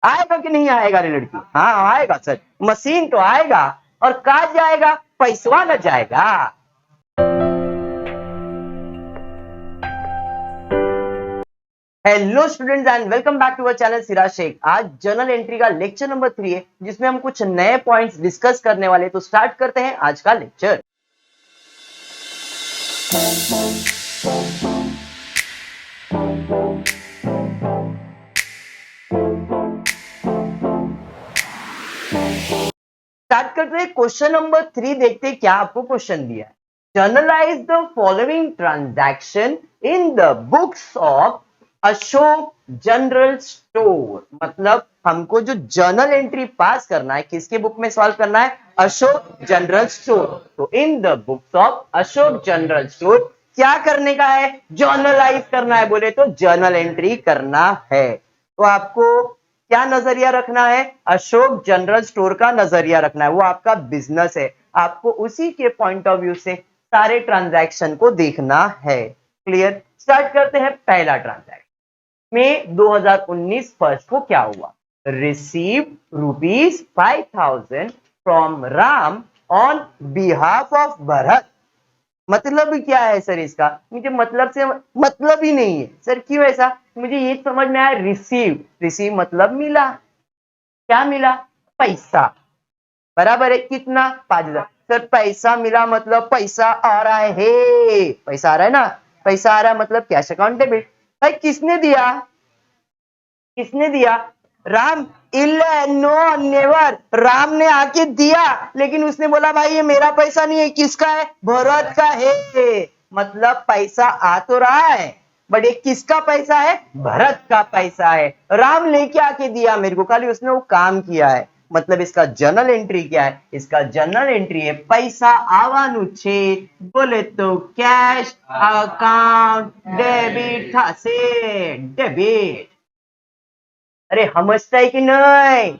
आएगा कि नहीं आएगा रे लड़की? हाँ आएगा सर, मशीन तो आएगा और कहा जाएगा, पैसवा न जाएगा। Hello students and welcome back to our channel Siraj Shaikh. आज जर्नल एंट्री का लेक्चर नंबर 3 है, जिसमें हम कुछ नए पॉइंट्स डिस्कस करने वाले हैं। तो स्टार्ट करते हैं आज का लेक्चर। स्टार्ट करते हैं क्वेश्चन नंबर 3। देखते हैं क्या आपको क्वेश्चन दिया है। Generalized the following transaction in the books of Ashok general store. मतलब हमको जो जर्नल एंट्री पास करना है, किसके बुक में सॉल्व करना है? Ashok general store. तो in the books of Ashok general store क्या करने का है? जर्नलाइज करना है। बोले तो जर्नल एंट्री करना है। तो आपको क्या नजरिया रखना है? अशोक जनरल स्टोर का नजरिया रखना है। वो आपका बिजनेस है, आपको उसी के पॉइंट ऑफ व्यू से सारे ट्रांजैक्शन को देखना है। क्लियर? स्टार्ट करते हैं पहला ट्रांजैक्शन। में 2019 फर्स्ट को क्या हुआ? Receive ₹5,000 from Ram on behalf of Bharat. मतलब क्या है सर इसका? मुझे मतलब से मतलब ही नहीं है सर। क्यों ऐसा? मुझे ये समझ में आया, रिसीव मतलब मिला। क्या मिला? पैसा। बराबर है कितना? 5,000। सर पैसा मिला मतलब पैसा आ रहा है, पैसा आ रहा है ना? पैसा आ रहा है मतलब कैश अकाउंट डेबिट। भाई किसने दिया? किसने दिया? राम। No never. राम ने आके दिया, लेकिन उसने बोला भाई ये मेरा पैसा नहीं है, किसका है? भरत का है। मतलब पैसा आ तो रहा है, बट ये किसका पैसा है? भरत का पैसा है। राम लेके आके दिया मेरे को, खाली उसने वो काम किया है। मतलब इसका जर्नल एंट्री क्या है? इसका जर्नल एंट्री है पैसा आवानु छे। बोले तो कैश अकाउंट डेबिट था से डेबिट। अरे समझता है कि नहीं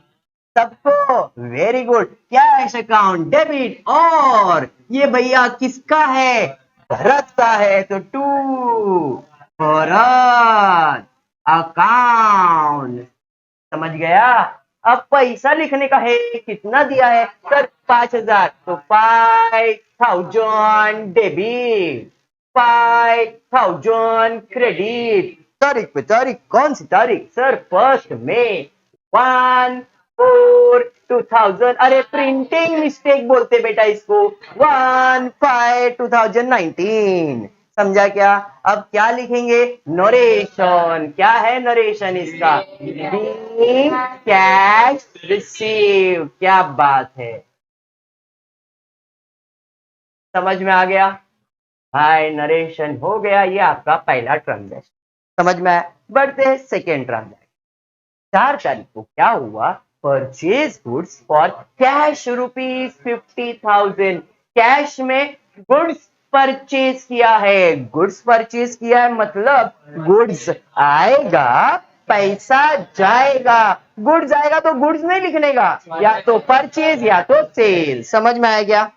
सबको? Very good. Cash account debit. और ये भैया किसका है? भरत का है। तो टू भरत अकाउंट। समझ गया? अब पैसा लिखने का है। कितना दिया है सर? 5,000। तो 5,000 डेबिट, 5,000 क्रेडिट। तारीख पे तारीख, कौन सी तारीख सर? 1 मई 1/4/2000। अरे प्रिंटिंग मिस्टेक बोलते बेटा इसको। 1/5/2019। समझा क्या? अब क्या लिखेंगे? नरेशन। क्या है नरेशन इसका? Cash receive. क्या बात है, समझ में आ गया? हाय नरेशन हो गया। ये आपका पहला ट्रांजैक्शन समझ में आया। बढ़ते हैं सेकेंड ट्रांजैक्शन। 4 तारीख को क्या हुआ? Purchase goods for cash ₹50,000। Cash में गुड्स परचेज किया है। गुड्स परचेज किया है मतलब गुड्स आएगा, पैसा जाएगा। गुड्स आएगा तो गुड्स नहीं लिखने का, या तो परचेज या तो सेल। समझ में आया क्या?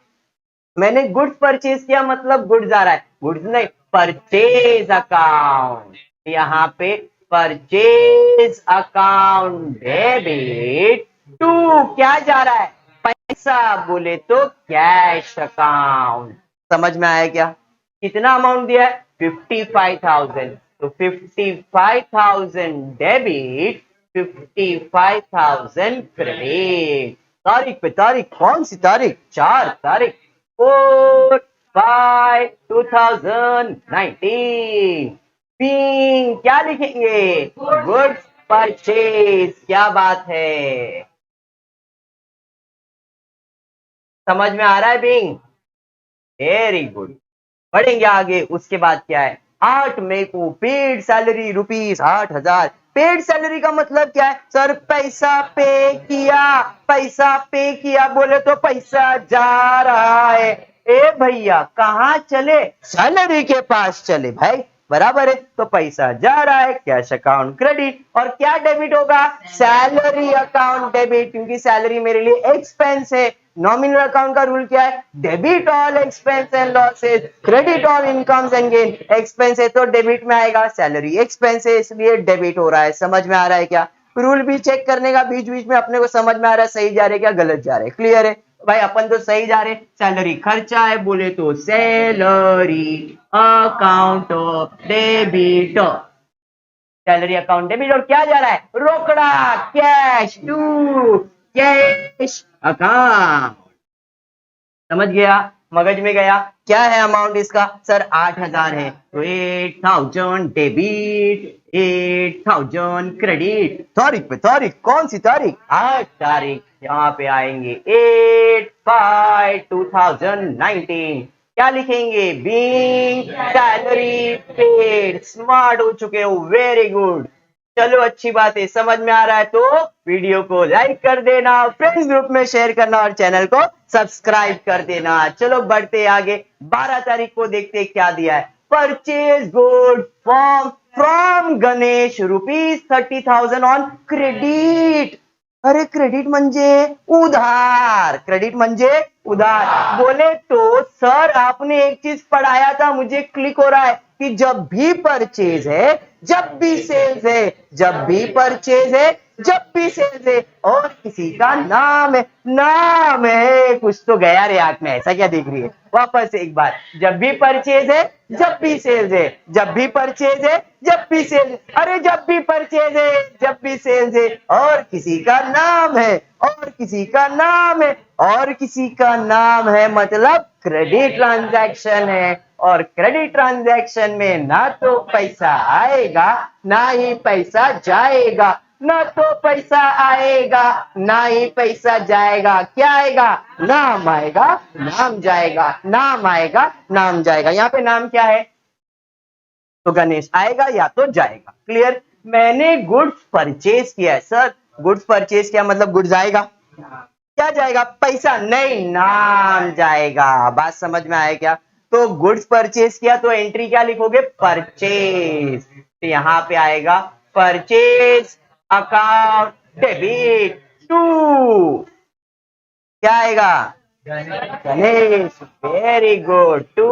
मैंने गुड्स परचेज किया मतलब गुड्स आ रहा है, गुड्स नहीं। परचेज अकाउंट, यहाँ पे परचेज अकाउंट डेबिट टू क्या जा रहा है? पैसा। बोले तो कैश अकाउंट। समझ में आया क्या? कितना अमाउंट दिया है? 55,000। तो 55,000 डेबिट, 55,000 क्रेडिट। तारीख पे तारीख, कौन सी तारीख? 4 तारीख, 4/5/2019। क्या लिखेंगे? Goods purchase. क्या बात है, समझ में आ रहा है बिंग? Very good. बढ़ेंगे आगे। उसके बाद क्या है? 8 मई को पेड सैलरी ₹8,000। पेड सैलरी का मतलब क्या है सर? पैसा पे किया। पैसा पे किया बोले तो पैसा जा रहा है। ए भैया कहाँ चले? सैलरी के पास चले भाई। बराबर है। तो पैसा जा रहा है, कैश अकाउंट क्रेडिट। और क्या डेबिट होगा? सैलरी अकाउंट डेबिट, क्योंकि सैलरी मेरे लिए एक्सपेंस है। नॉमिनल अकाउंट का रूल क्या है? Debit all expense and losses, credit all incomes and gain. Expense है तो डेबिट में आएगा, सैलरी एक्सपेंस है इसलिए डेबिट हो रहा है। समझ में आ रहा है क्या? रूल भी चेक करने का बीच बीच में, अपने को समझ में आ रहा है सही जा रहे क्या गलत जा रहे, क्लियर है भाई। अपन तो सही जा रहे, सैलरी खर्चा है बोले तो salary account debit, salary account debit, और क्या जा रहा है रोकड़ा कैश टू कैश अकाउंट। समझ गया, मगज में गया। क्या है अमाउंट इसका सर 8,000 है तो 8,000 डेबिट 8,000 क्रेडिट। तारीख पे तारीख, कौन सी तारीख 8 तारीख, यहाँ पे आएंगे 8/5/2019, क्या लिखेंगे बीइंग सैलरी पेड। स्मार्ट हो चुके हो, वेरी गुड। चलो अच्छी बात है, समझ में आ रहा है तो वीडियो को लाइक कर देना, फ्रेंड्स ग्रुप में शेयर करना और चैनल को सब्सक्राइब कर देना। चलो बढ़ते आगे, 12 तारीख को देखते क्या दिया है। Purchase good from Ganesh ₹30,000 on credit. अरे क्रेडिट म्हणजे उधार, क्रेडिट म्हणजे उधार। बोले तो सर आपने एक चीज पढ़ाया था, मुझे क्लिक हो रहा है कि जब भी परचेज है जब भी सेल्स है, जब भी परचेज है जब भी सेल्स है, और किसी का नाम है कुछ तो गया रे आंख में, ऐसा क्या देख रही है, वापस एक बार, जब भी परचेज है जब भी सेल्स है, जब भी परचेज है जब भी सेल्स, अरे जब भी परचेज है जब भी सेल्स है, और किसी का नाम है, और किसी का नाम है, और किसी का नाम है, मतलब क्रेडिट ट्रांजैक्शन है। और क्रेडिट ट्रांजैक्शन में ना तो पैसा आएगा ना ही पैसा जाएगा, ना तो पैसा आएगा ना ही पैसा जाएगा, क्या आएगा नाम आएगा नाम जाएगा, नाम आएगा नाम जाएगा। यहाँ पे नाम क्या है तो गणेश आएगा या तो जाएगा, क्लियर। मैंने गुड्स परचेज किया है सर, गुड्स परचेज किया मतलब गुड्स आएगा, क्या जाएगा पैसा नहीं नाम जाएगा, बात समझ में आया क्या। तो गुड्स परचेज किया तो एंट्री क्या लिखोगे परचेज, तो यहां पे आएगा परचेज अकाउंट डेबिट टू, क्या आएगा Ganesh, very good, to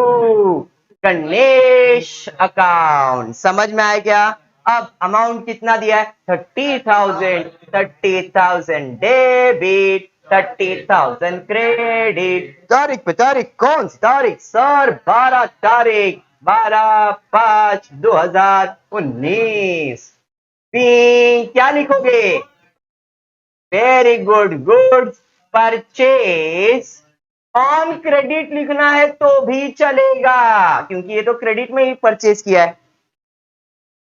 Ganesh account. समझ में आया क्या। अब अमाउंट कितना दिया है 30,000, 30,000 डेबिट 30,000 क्रेडिट। तारीख पे तारीख, कौन सी तारीख सर 12 तारीख 12/5/2019। क्या लिखोगे very good, goods purchase on credit लिखना है तो भी चलेगा, क्योंकि ये तो क्रेडिट में ही परचेज किया है।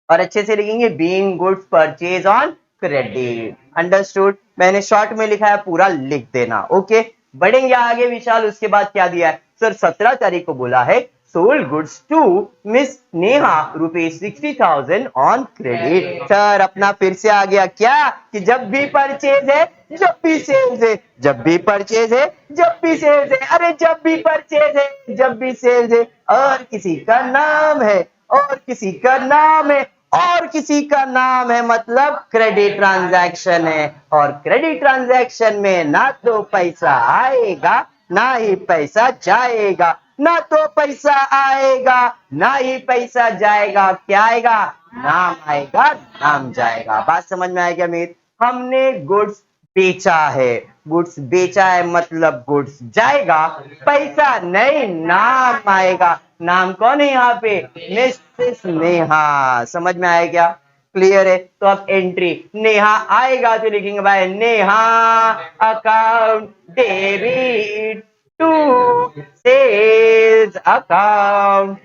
और अच्छे से लिखेंगे being goods purchase on credit, understood. मैंने शॉर्ट में लिखा है, पूरा लिख देना, ओके। बढ़ेंगे आगे विशाल, उसके बाद क्या दिया है सर 17 तारीख को बोला है sold goods to Miss Neha ₹60,000 on credit. Sir अपना फिर से आ गया क्या कि जब भी परचेज है जब भी सेल्स है, जब भी परचेज है जब भी सेल्स है, अरे जब भी परचेज है जब भी सेल्स है, और किसी का नाम है, और किसी का नाम है, और किसी का नाम है, मतलब क्रेडिट ट्रांजैक्शन है। और क्रेडिट ट्रांजैक्शन में ना तो पैसा आएगा ना ही पैसा जाएगा, ना तो पैसा आएगा ना ही पैसा जाएगा, क्या आएगा नाम आएगा नाम जाएगा। बात समझ में आएगा मीत। हमने गुड्स बेचा है, गुड्स बेचा है मतलब गुड्स जाएगा, पैसा नहीं नाम आएगा। नाम कौन है यहाँ पे मिसेस नेहा, समझ में आया क्या, क्लियर है। तो अब एंट्री नेहा आएगा तो लिखेंगे भाई Neha account debit to sales account.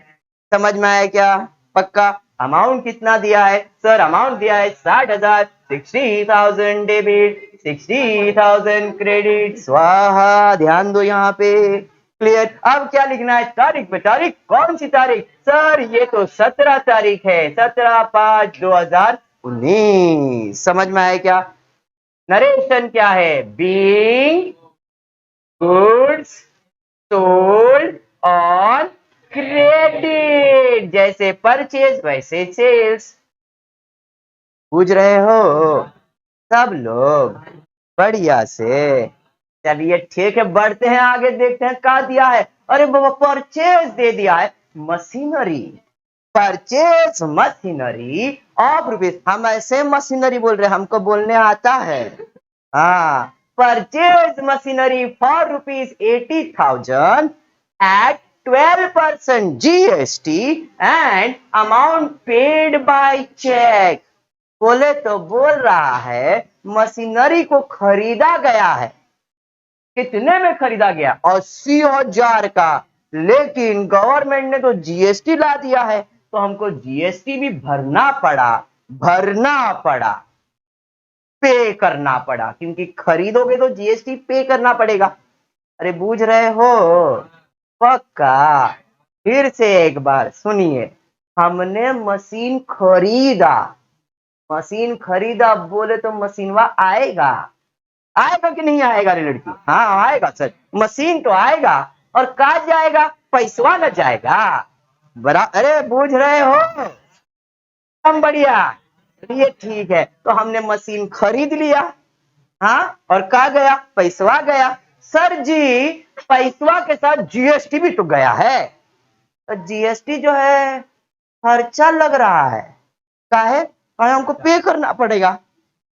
समझ में आया क्या पक्का। अमाउंट कितना दिया है सर, अमाउंट दिया है 60,000, 60,000 डेबिट 60,000 क्रेडिट, स्वाहा, ध्यान दो यहाँ पे, क्लियर। अब क्या लिखना है तारीख पे तारीख, कौन सी तारीख सर, ये तो 17 तारीख है, 17/5/2019। समझ में आया क्या। नरेशन क्या है being goods sold on credit, जैसे परचेज वैसे सेल्स। पूछ रहे हो सब लोग बढ़िया से। चलिए ठीक है, बढ़ते हैं आगे, देखते हैं क्या दिया है। अरे बाबा परचेज दे दिया है machinery, purchase machinery of rupees, हम ऐसे मशीनरी बोल रहे हैं, हमको बोलने आता है। हाँ, purchase machinery for rupees 80,000 at 12% GST and amount paid by check। बोले तो बोल रहा है मशीनरी को खरीदा गया है, कितने में खरीदा गया? 80,000 का, लेकिन गवर्नमेंट ने तो जीएसटी ला दिया है, तो हमको जीएसटी भी भरना पड़ा, पे करना पड़ा, क्योंकि खरीदोगे तो जीएसटी पे करना पड़ेगा। अरे बूझ रहे हो? पक्का? फिर से एक बार सुनिए, हमने मशीन खरीदा बोले तो मशीनवा आएगा कि नहीं आएगा रे लड़की? हाँ आएगा सर, मशीन तो आएगा, और कहा जाएगा? पैसवा न जाएगा। बरा अरे बूझ रहे हो? हम बढ़िया, ये ठीक है, तो हमने मशीन खरीद लिया, हाँ, और कहा गया? पैसवा गया। सर जी, पैसवा के साथ जीएसटी भी तो गया है, तो जीएसटी जो है खर्चा लग रहा है, काहे? हमको पे करना पड़ेगा।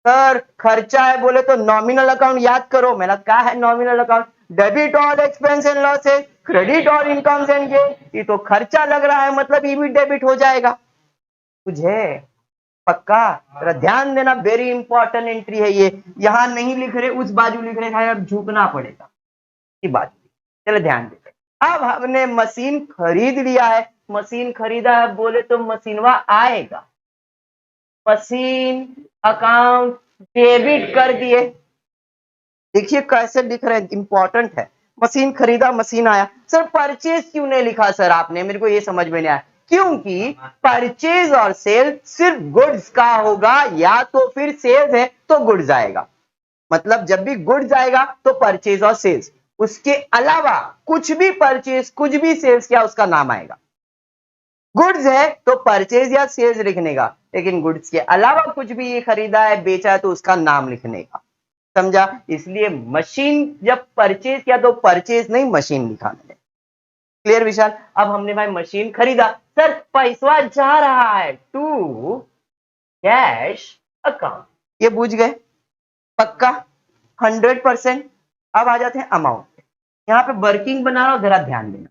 सर खर्चा है बोले तो नॉमिनल अकाउंट याद करो। मैंने कहा है nominal account, debit all expense and losses, credit all incomes and gain. ये तो खर्चा लग रहा है, मतलब ये भी डेबिट हो जाएगा। तुझे पक्का? जरा ध्यान देना, वेरी इंपॉर्टेंट एंट्री है ये। यहां नहीं लिख रहे, उस बाजू लिख रहे हैं, अब झुकना पड़ेगा की बात। चलो ध्यान देते। अब हमने मशीन खरीद लिया है, मशीन खरीदा है बोले तो मशीनवा आएगा, मशीन अकाउंट डेबिट कर दिए। देखिए कैसे लिख रहे हैं, इंपॉर्टेंट है। मशीन खरीदा, मशीन आया। सर परचेज क्यों नहीं लिखा सर आपने? मेरे को ये समझ में नहीं आया। क्योंकि परचेज और सेल सिर्फ गुड्स का होगा, या तो फिर सेल्स है तो गुड्स आएगा। मतलब जब भी गुड्स आएगा तो परचेज और सेल्स, उसके अलावा कुछ भी परचेज कुछ भी सेल्स क्या उसका नाम आएगा। गुड्स है तो परचेज या सेल्स लिखने का, लेकिन गुड्स के अलावा कुछ भी ये खरीदा है बेचा है तो उसका नाम लिखने का। समझा? इसलिए मशीन जब परचेज किया तो परचेज नहीं मशीन लिखा मैंने। क्लियर विशाल? अब हमने भाई मशीन खरीदा, सर पैसा जा रहा है टू कैश अकाउंट, ये बुझ गए? पक्का? 100%। अब आ जाते हैं अमाउंट। यहां पे वर्किंग बना रहा हूं, जरा ध्यान देना।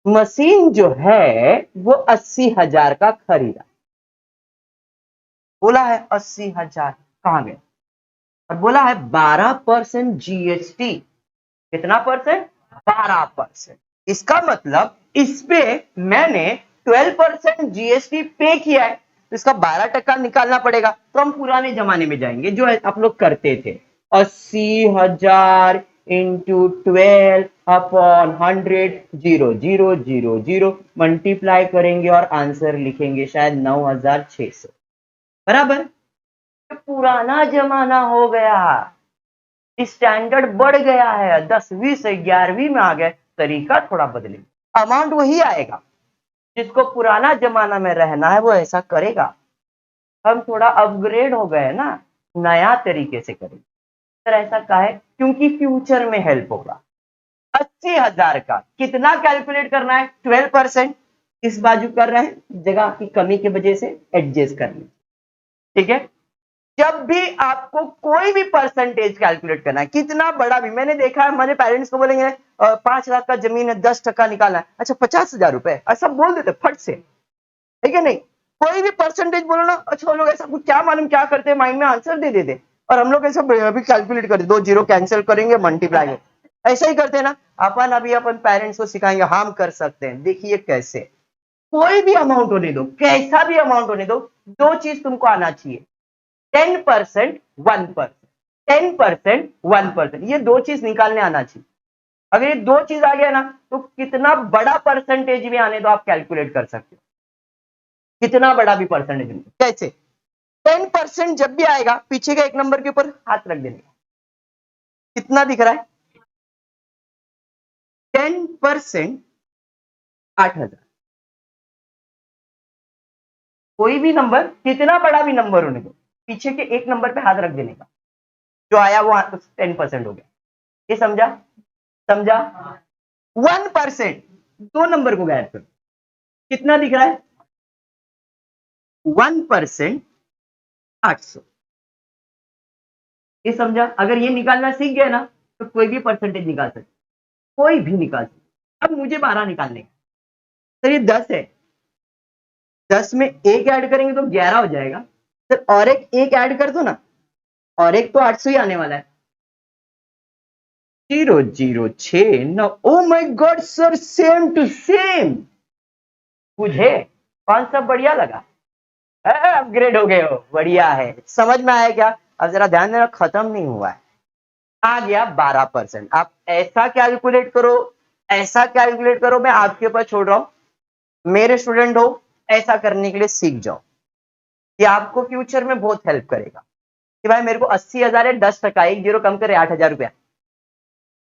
मशीन जो है वो 80,000 का खरीदा, बोला है 80,000, कहां गए? और बोला है 12% जीएसटी। कितना परसेंट? 12%। इसका मतलब इस पे मैंने 12% जीएसटी पे किया है, तो इसका 12% निकालना पड़ेगा। तो हम पुराने जमाने में जाएंगे, जो आप लोग करते थे, 80,000 इंटू 12 अपॉन 100, 0,000 मल्टीप्लाई करेंगे और आंसर लिखेंगे शायद 9,600। बराबर? पुराना जमाना हो गया, स्टैंडर्ड बढ़ गया है, 10वीं से 11वीं में आ गए, तरीका थोड़ा बदले, अमाउंट वही आएगा। जिसको पुराना जमाना में रहना है वो ऐसा करेगा। हम थोड़ा अपग्रेड हो गए ना, नया तरीके से करेंगे। सर ऐसा काहे? क्योंकि फ्यूचर में हेल्प होगा। 80,000 का कितना कैलकुलेट करना है? 12%। इस बाजू कर रहे हैं, जगह की कमी की वजह से एडजस्ट कर लीजिए, ठीक है? जब भी आपको कोई भी परसेंटेज कैलकुलेट करना है, कितना बड़ा भी, मैंने देखा है हमारे पेरेंट्स को बोलेंगे 5 लाख का जमीन है, 10% निकालना है, अच्छा 50,000 रुपए, ऐसा बोल देते फट से, ठीक है? नहीं, कोई भी परसेंटेज बोलो ना, अच्छा वो लोग ऐसा कुछ क्या मालूम क्या करते हैं, माइंड में आंसर दे देते, और हम लोग ऐसा अभी कैलकुलेट करते, 2 जीरो कैंसिल करेंगे, मल्टीप्लाई, ऐसा ही करते हैं ना। अपन अभी अपन पेरेंट्स को सिखाएंगे, हम कर सकते हैं। देखिए कैसे, कोई भी अमाउंट होने दो, कैसा भी अमाउंट होने दो, दो चीज तुमको आना चाहिए, 10%, 1%, 10%, 1%, ये दो चीज निकालने आना चाहिए। अगर ये दो चीज आ गया ना, तो कितना बड़ा परसेंटेज भी आने दो आप कैलकुलेट कर सकते हो, कितना बड़ा भी परसेंटेज। कैसे? 10% जब भी आएगा, पीछे का एक नंबर के ऊपर हाथ रख देने, कितना दिख रहा है? 10% 8,000। कोई भी नंबर, कितना बड़ा भी नंबर होने दो, पीछे के एक नंबर पे हाथ रख देने का, जो आया वो 10% हो गया। ये समझा? समझा? 1% दो नंबर को गायब करो, कितना दिख रहा है? 1% 800। ये समझा? अगर ये निकालना सीख गया ना तो कोई भी परसेंटेज निकाल सकते, कोई भी निकाल सकते। अब मुझे 12 निकालने का, सर ये 10 है, 10 में एक ऐड करेंगे तो 11 हो जाएगा। सर और एक ऐड कर दो ना, और एक तो 800 ही आने वाला है। 006 oh my God sir, same to same. मुझे कौन सा बढ़िया लगा? अपग्रेड हो गए हो, बढ़िया है। समझ में आया क्या? अब जरा ध्यान देना, खत्म नहीं हुआ है। आ गया 12%। आप ऐसा कैलकुलेट करो, ऐसा कैलकुलेट करो, मैं आपके ऊपर छोड़ रहा हूं। मेरे स्टूडेंट हो, ऐसा करने के लिए सीख जाओ, ये आपको फ्यूचर में बहुत हेल्प करेगा। कि भाई मेरे को 80,000 है, 10%, एक जीरो कम करे 8,000 रुपया।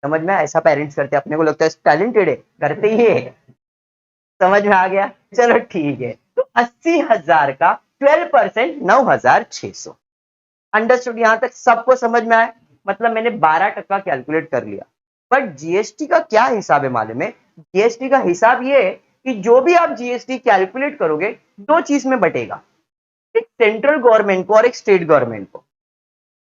समझ में? ऐसा पेरेंट्स करते हैं, अपने को लगता है टैलेंटेड है, करते ही है। समझ में आ गया? चलो ठीक है। तो 80,000 का 12% 9,600। अंडरस्टूड? यहां तक सबको समझ में आया? मतलब मैंने 12% कैलकुलेट कर लिया। बट जीएसटी का क्या हिसाब है मालूम है? जीएसटी का हिसाब ये है कि जो भी आप जीएसटी कैलकुलेट करोगे, दो चीज में बटेगा, एक सेंट्रल गवर्नमेंट को और एक स्टेट गवर्नमेंट को।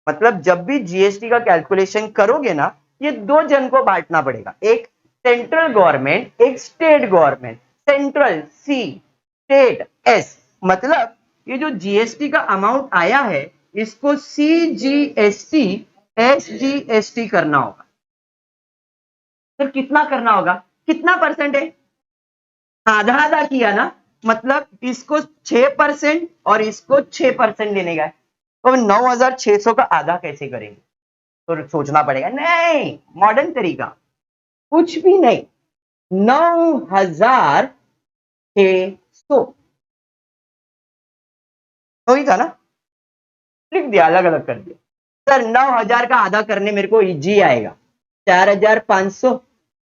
मतलब जब भी जीएसटी का कैलकुलेशन करोगे ना, ये दो जन को बांटना पड़ेगा, एक सेंट्रल गवर्नमेंट, एक state government. Central C, state S. मतलब ये जो जीएसटी का अमाउंट आया है, इसको सीजीएसटी एसजीएसटी करना होगा। फिर कितना करना होगा? कितना परसेंट है? आधा आधा किया ना, मतलब इसको 6% और इसको 6% देने का है। तो 9,600 का आधा कैसे करेंगे? तो सोचना पड़ेगा। नहीं, मॉडर्न तरीका कुछ भी नहीं। 9,600 तो ही था ना, लिख दिया, अलग अलग कर दिया। सर 9,000 का आधा करने मेरे को इजी आएगा, 4,500,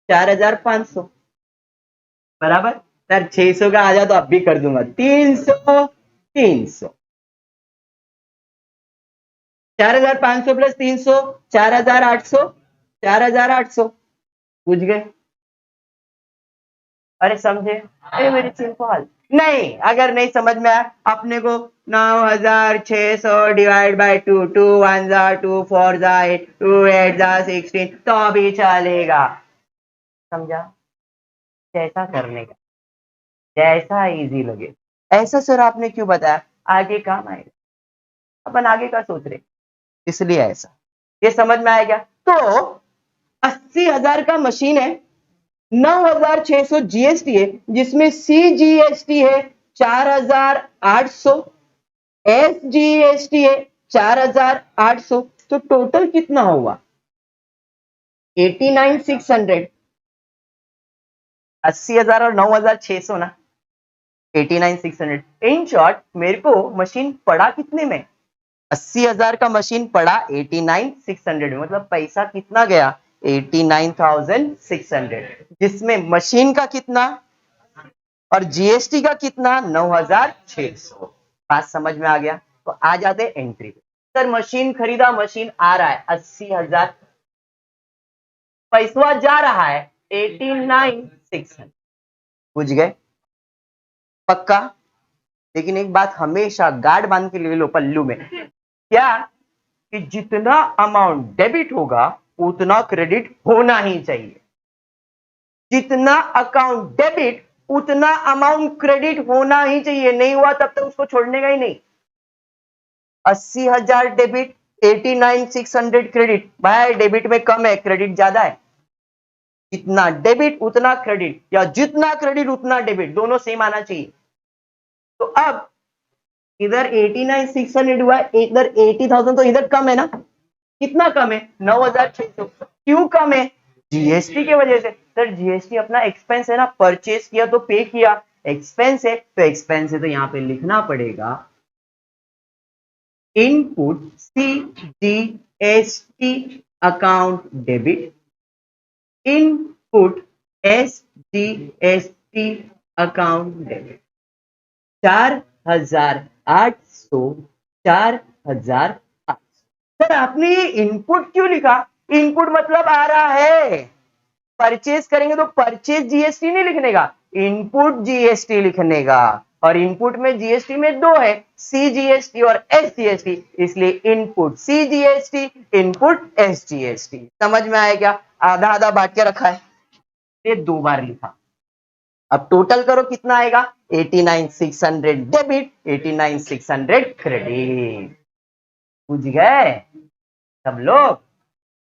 4,500 बराबर। सर 600 का आधा तो अब भी कर दूंगा, 300, 300। 4,500 प्लस 300, 4,800, 4,800। पूछ गए? अरे समझे? अरे मेरी सिंपल। नहीं, अगर नहीं समझ में आया, अपने को 9,600 डिवाइड बाई 2, 2 1 जा 2 4 जा 8, 2 8 जा 16, तो भी चलेगा। समझा? जैसा करने का, जैसा इजी लगे। ऐसा सर आपने क्यों बताया? आगे काम आएगा, अपन आगे का सोच रहे, इसलिए ऐसा। ये समझ में आएगा? तो 80,000 का मशीन है, 9,600 जीएसटी है, जिसमें सीजीएसटी है 4,800, एसजीएसटी है 4,800। तो टोटल कितना हुआ? 89,600। 80,000 और 9,600 ना, 89,600। इन शॉर्ट मेरे को मशीन पड़ा कितने में? 80,000 का मशीन पड़ा 89,600 में। मतलब पैसा कितना गया? 89,600, जिसमें मशीन का कितना और जीएसटी का कितना? 9,600। बात समझ में आ गया? तो आ जाते एंट्री पे। सर मशीन खरीदा, मशीन आ रहा है 80,000, पैसा जा रहा है 89,600। बुझ गए? पक्का? लेकिन एक बात हमेशा गार्ड बांध के ले लो पल्लू में, क्या? कि जितना अमाउंट डेबिट होगा उतना क्रेडिट होना ही चाहिए। जितना अकाउंट डेबिट उतना अमाउंट क्रेडिट होना ही चाहिए, नहीं हुआ तब तक उसको छोड़ने का ही नहीं। 80,000 डेबिट, 89,600 क्रेडिट। भाई डेबिट में कम है, क्रेडिट ज्यादा है। जितना डेबिट उतना क्रेडिट, या जितना क्रेडिट उतना डेबिट, दोनों सेम आना चाहिए। तो अब इधर 89,600 हुआ, इधर 80,000, तो इधर कम है ना? कितना कम है? 9,600। क्यों कम है? जीएसटी की वजह से। सर जीएसटी अपना एक्सपेंस है ना, परचेस किया तो पे किया, एक्सपेंस है तो एक्सपेंस है, तो यहां पे लिखना पड़ेगा input CGST account debit, input SGST account debit. 4,800, 4,800। Sir आपने ये इनपुट क्यों लिखा? इनपुट मतलब आ रहा है, परचेज करेंगे तो परचेज जीएसटी नहीं लिखने का, इनपुट जीएसटी लिखने का। और इनपुट में जीएसटी में दो है, सीजीएसटी और एसजीएसटी, इसलिए इनपुट सीजीएसटी, इनपुट एसजीएसटी। समझ में आया क्या? आधा आधा बांट के रखा है, ये 2 बार लिखा। अब टोटल करो कितना आएगा, 89,600 डेबिट, 89,600 क्रेडिट। बुझ गए सब लोग?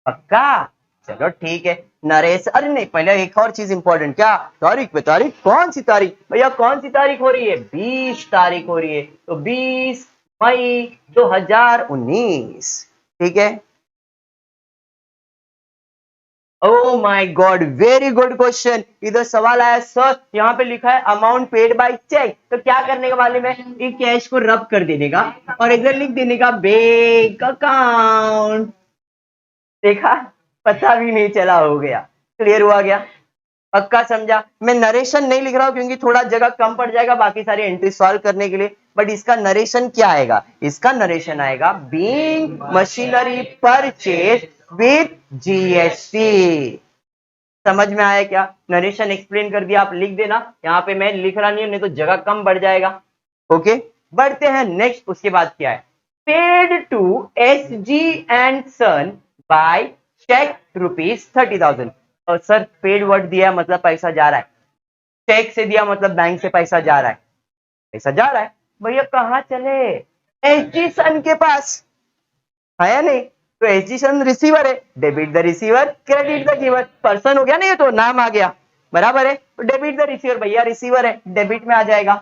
पक्का? चलो ठीक है। नरेश, अरे नहीं, पहले एक और चीज इंपॉर्टेंट, क्या तारीख पे तारीख, कौन सी तारीख भैया, कौन सी तारीख हो रही है, 20 तारीख हो रही है, तो 20 मई 2019। ठीक है। ओ my God, very good question. इधर सवाल आया सर, यहाँ पे लिखा है अमाउंट पेड बाय चेक, तो क्या करने का मालूम है, ये कैश को रब कर देने का और इधर लिख देने का बैंक अकाउंट। देखा, पता भी नहीं चला, हो गया, क्लियर हुआ गया? पक्का समझा? मैं नरेशन नहीं लिख रहा हूं क्योंकि थोड़ा जगह कम पड़ जाएगा बाकी सारी एंट्री सॉल्व करने के लिए, बट इसका नरेशन क्या आएगा, इसका नरेशन आएगा being machinery purchase with GST. समझ में आया क्या? नरेशन एक्सप्लेन कर दिया, आप लिख देना, यहाँ पे मैं लिख रहा नहीं तो जगह कम बढ़ जाएगा। ओके, बढ़ते हैं नेक्स्ट। उसके बाद क्या है, paid to S G and son by cheque ₹30,000। और सर पेड वर्ड दिया मतलब पैसा जा रहा है, चेक से दिया मतलब बैंक से पैसा जा रहा है, पैसा जा रहा है। भैया कहाँ चले, एस जी सन के पास है या नहीं, तो एस जी सन रिसीवर है, debit the receiver, credit the giver, person हो गया ना, ये तो नाम आ गया, बराबर है, तो डेबिट द रिसीवर, भैया रिसीवर है, डेबिट में आ जाएगा।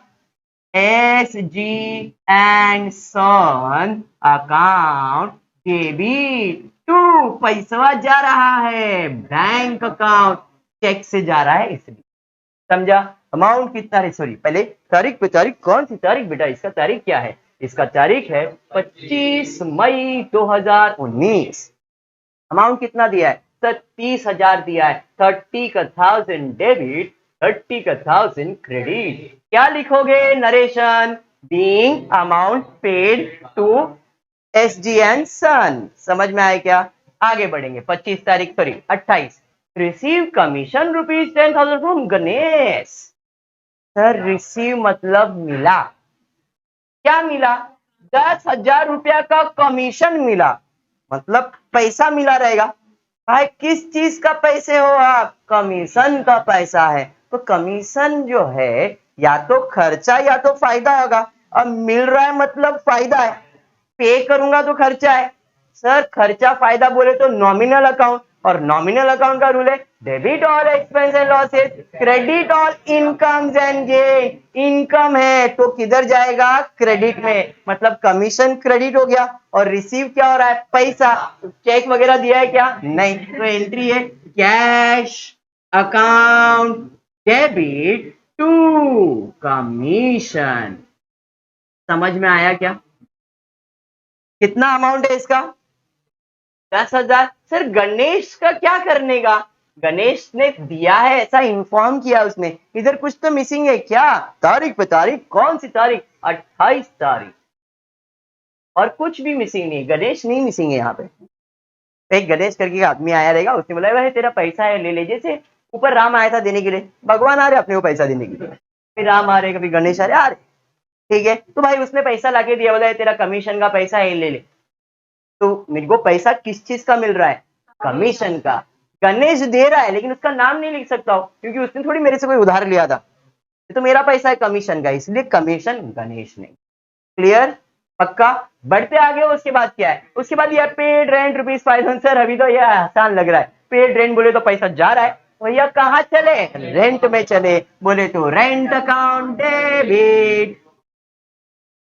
S G and son account debit to, पैसा जा रहा है बैंक अकाउंट, चेक से जा रहा है इसलिए। समझा? अमाउंट कितना है, सॉरी पहले तारीख पे तारीख, कौन सी तारीख बेटा, इसका तारीख क्या है, इसका तारीख है 25 मई 2019। अमाउंट कितना दिया है सर, 30,000 दिया है, 30,000 डेबिट, 30,000 क्रेडिट। क्या लिखोगे narration, being amount paid to S G and son. समझ में आया क्या? आगे बढ़ेंगे, 25 तारीख, sorry 28, receive commission ₹10,000 from Ganesh. Sir receive मतलब मिला, क्या मिला, 10,000 रुपया का कमीशन मिला, मतलब पैसा मिला रहेगा। भाई किस चीज का पैसे हो आप, कमीशन का पैसा है, तो कमीशन जो है या तो खर्चा या तो फायदा होगा, अब मिल रहा है मतलब फायदा है, पे करूंगा तो खर्चा है। सर खर्चा फायदा बोले तो नॉमिनल अकाउंट, और नॉमिनल अकाउंट का रूल है debit all expense and losses, credit all incomes and gain. Income है तो किधर जाएगा, क्रेडिट में, मतलब कमीशन क्रेडिट हो गया, और रिसीव क्या हो रहा है, पैसा। चेक वगैरह दिया है क्या, नहीं, तो एंट्री है cash account debit to commission. समझ में आया क्या? कितना अमाउंट है इसका, 10,000। सर गणेश का क्या करने का, गणेश ने दिया है ऐसा इन्फॉर्म किया उसने, इधर कुछ तो मिसिंग है क्या, तारीख पे तारीख, कौन सी तारीख, 28 तारीख, और कुछ भी मिसिंग नहीं, गणेश नहीं मिसिंग है यहाँ पे। एक गणेश करके आदमी आया रहेगा, उसने बोला भाई तेरा पैसा है ले ले, जैसे ऊपर राम आया था देने के लिए, भगवान आ रहे अपने को पैसा देने के लिए, कभी राम आ रहे कभी गणेश आ रहे, आ रहे, ठीक है, तो भाई उसने पैसा लाके दिया, बोला तेरा कमीशन का पैसा है ले ले, तो मेरे को पैसा किस चीज का मिल रहा है, कमीशन का। गणेश दे रहा है लेकिन उसका नाम नहीं लिख सकता हूं क्योंकि उसने थोड़ी मेरे से कोई उधार लिया था, ये तो मेरा पैसा है कमीशन का, इसलिए कमीशन गणेश ने। क्लियर? पक्का? बढ़ते आगे, उसके बाद क्या है, उसके बाद यह पेड रेंट ₹5,000। सर अभी तो यह आसान लग रहा है, पेड रेंट बोले तो पैसा जा रहा है, भैया कहाँ चले, रेंट में चले, बोले तो रेंट अकाउंट डेबिट,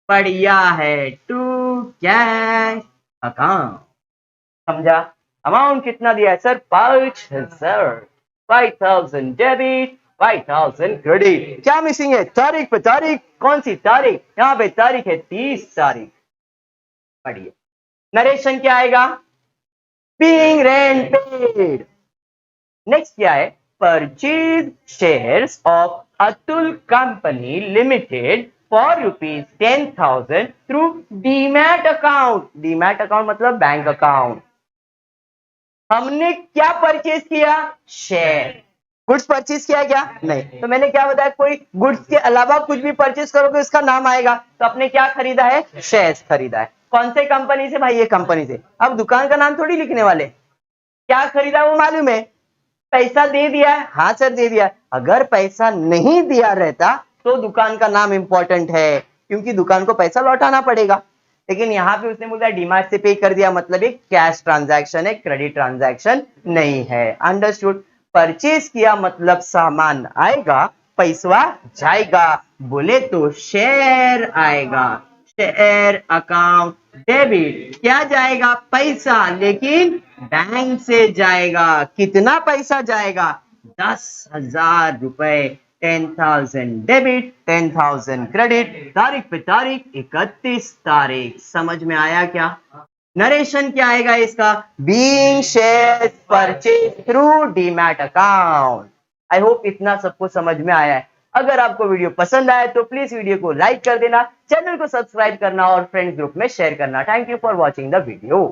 बढ़िया है, टू कैश अकाउंट। समझा? अमाउंट कितना दिया है सर, 5,000, 5,000 डेबिट, 5,000 क्रेडिट। क्या मिसिंग है, तारीख पे तारीख, कौन सी तारीख, यहाँ पे तारीख है 30 तारीख। बढ़िया, नरेशन क्या आएगा, बीइंग रेंट पेड। नेक्स्ट क्या है, purchase shares of Atul company limited for ₹10,000 through demat account. Demat account मतलब बैंक अकाउंट। हमने क्या परचेज किया, शेयर, गुड्स परचेज किया है क्या? नहीं। तो मैंने क्या बताया, कोई गुड्स के अलावा कुछ भी परचेज करोगे इसका नाम आएगा। तो आपने क्या खरीदा है? शेयर्स खरीदा है। कौन से कंपनी से? भाई ये कंपनी से। अब दुकान का नाम थोड़ी लिखने वाले, क्या खरीदा वो मालूम है, पैसा दे दिया है, हाँ सर दे दिया। अगर पैसा नहीं दिया रहता तो दुकान का नाम इंपॉर्टेंट है, क्योंकि दुकान को पैसा लौटाना पड़ेगा। लेकिन यहाँ पे उसने बोला डीमार्ट से पे कर दिया, मतलब एक कैश ट्रांजैक्शन है, क्रेडिट ट्रांजैक्शन नहीं है। अंडरस्टूड। परचेज किया मतलब सामान आएगा, पैसा जाएगा, बोले तो शेयर आएगा। शेयर अकाउंट डेबिट, क्या जाएगा? पैसा, लेकिन बैंक से जाएगा। कितना पैसा जाएगा? 10,000 रुपए। 10,000 डेबिट, 10,000 क्रेडिट। तारीख पे तारीख 31 तारीख। समझ में आया क्या? नरेशन क्या आएगा इसका? Being share purchase through demat account. I hope इतना सबको समझ में आया है। अगर आपको वीडियो पसंद आया तो प्लीज वीडियो को लाइक कर देना, चैनल को सब्सक्राइब करना और फ्रेंड्स ग्रुप में शेयर करना। Thank you for watching the video.